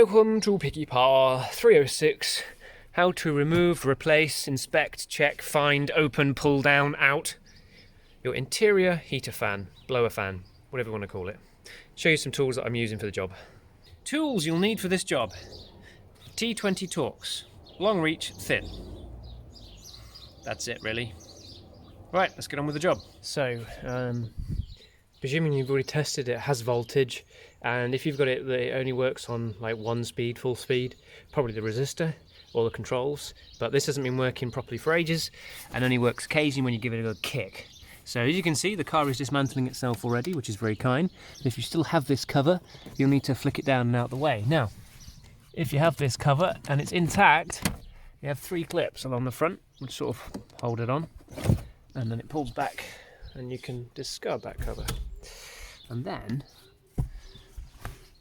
welcome to Picky Power 306. How to remove, replace, inspect, check, find, open, pull down, out your interior heater fan, blower fan, whatever you want to call it. Show you some tools that I'm using for the job. Tools you'll need for this job. T20 Torx, long reach, thin. That's it really. Right, let's get on with the job. So, presuming you've already tested it, has voltage, and if you've got it that it only works on like one speed, full speed, probably the resistor or the controls, but this hasn't been working properly for ages and only works occasionally when you give it a good kick. So as you can see, the car is dismantling itself already, which is very kind. But if you still have this cover, you'll need to flick it down and out the way. Now, if you have this cover and it's intact, you have 3 clips along the front which sort of hold it on, and then it pulls back and you can discard that cover. And then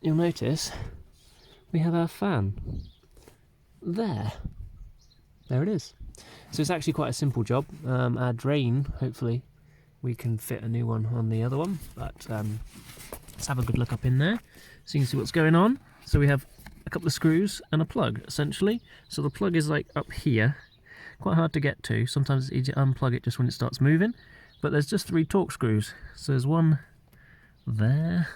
you'll notice we have our fan there it is. So it's actually quite a simple job. Our drain, hopefully we can fit a new one on the other one, but let's have a good look up in there so you can see what's going on. So we have a couple of screws and a plug essentially. So the plug is like up here, quite hard to get to. Sometimes it's easy to unplug it just when it starts moving, but there's just 3 Torx screws. So there's one there,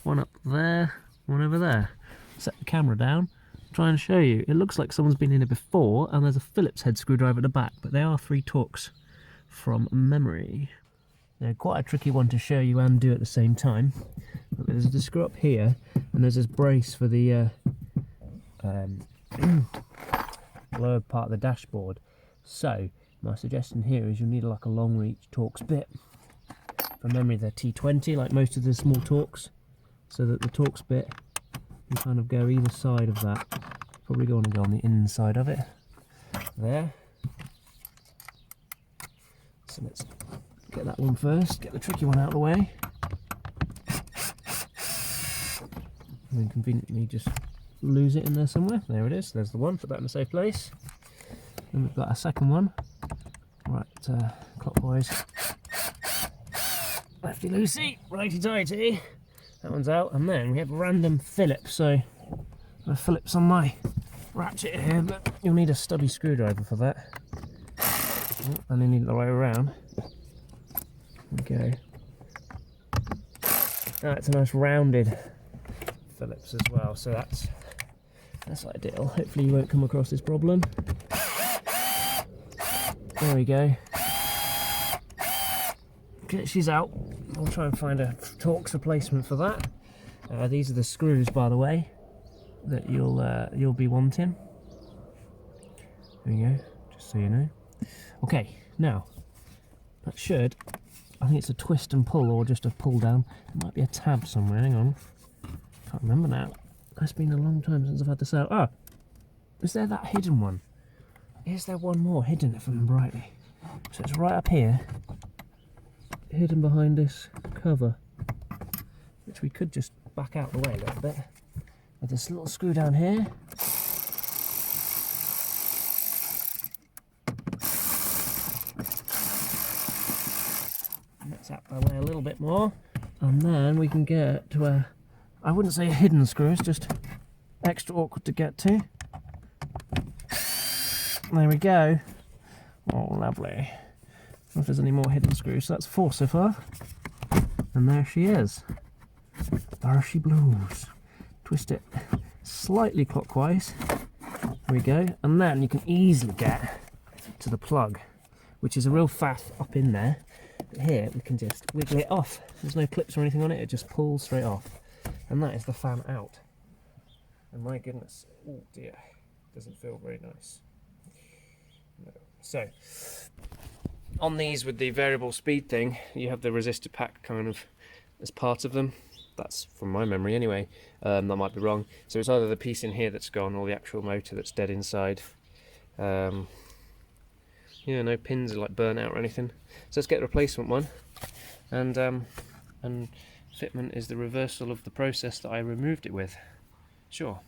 one up there, one over there. Set the camera down, try and show you. It looks like someone's been in it before, and there's a Phillips head screwdriver at the back, but they are 3 Torx from memory. They're quite a tricky one to show you and do at the same time. But there's a screw up here, and there's this brace for the lower part of the dashboard. So my suggestion here is you'll need like a long reach Torx bit. From memory they're T20 like most of the small Torx, so that the Torx bit can kind of go either side of that. Probably going to go on the inside of it. There. So let's get that one first, get the tricky one out of the way. And then conveniently just lose it in there somewhere. There it is, there's the one, put that in a safe place. Then we've got a second one. Right, clockwise. Lefty loosey, righty tighty. That one's out, and then we have random Phillips. So a Phillips on my ratchet here, but you'll need a stubby screwdriver for that. And you need it the way around. Okay. That's a nice rounded Phillips as well, so that's ideal. Hopefully you won't come across this problem. There we go. Okay, she's out. I'll try and find a Torx replacement for that. These are the screws, by the way, that you'll be wanting. There you go, just so you know. Okay, now that should, I think it's a twist and pull or just a pull down. There might be a tab somewhere. Hang on, can't remember now. It's been a long time since I've had this out. Ah, is there that hidden one? Is there one more hidden, if I remember rightly? So it's right up here, hidden behind this cover, which we could just back out the way a little bit. With this little screw down here. And that's out the way a little bit more. And then we can get to a, I wouldn't say a hidden screw, it's just extra awkward to get to. There we go. Oh, lovely. I don't know if there's any more hidden screws. So that's 4 so far. And there she is. There she blows. Twist it slightly clockwise. There we go. And then you can easily get to the plug, which is a real faff up in there. But here we can just wiggle it off. There's no clips or anything on it. It just pulls straight off. And that is the fan out. And my goodness, oh dear, doesn't feel very nice. No. So, on these with the variable speed thing, you have the resistor pack kind of as part of them. That's from my memory anyway. That might be wrong. So it's either the piece in here that's gone or the actual motor that's dead inside. Yeah, no pins are like burnt out or anything. So let's get the replacement one. And fitment is the reversal of the process that I removed it with. Sure.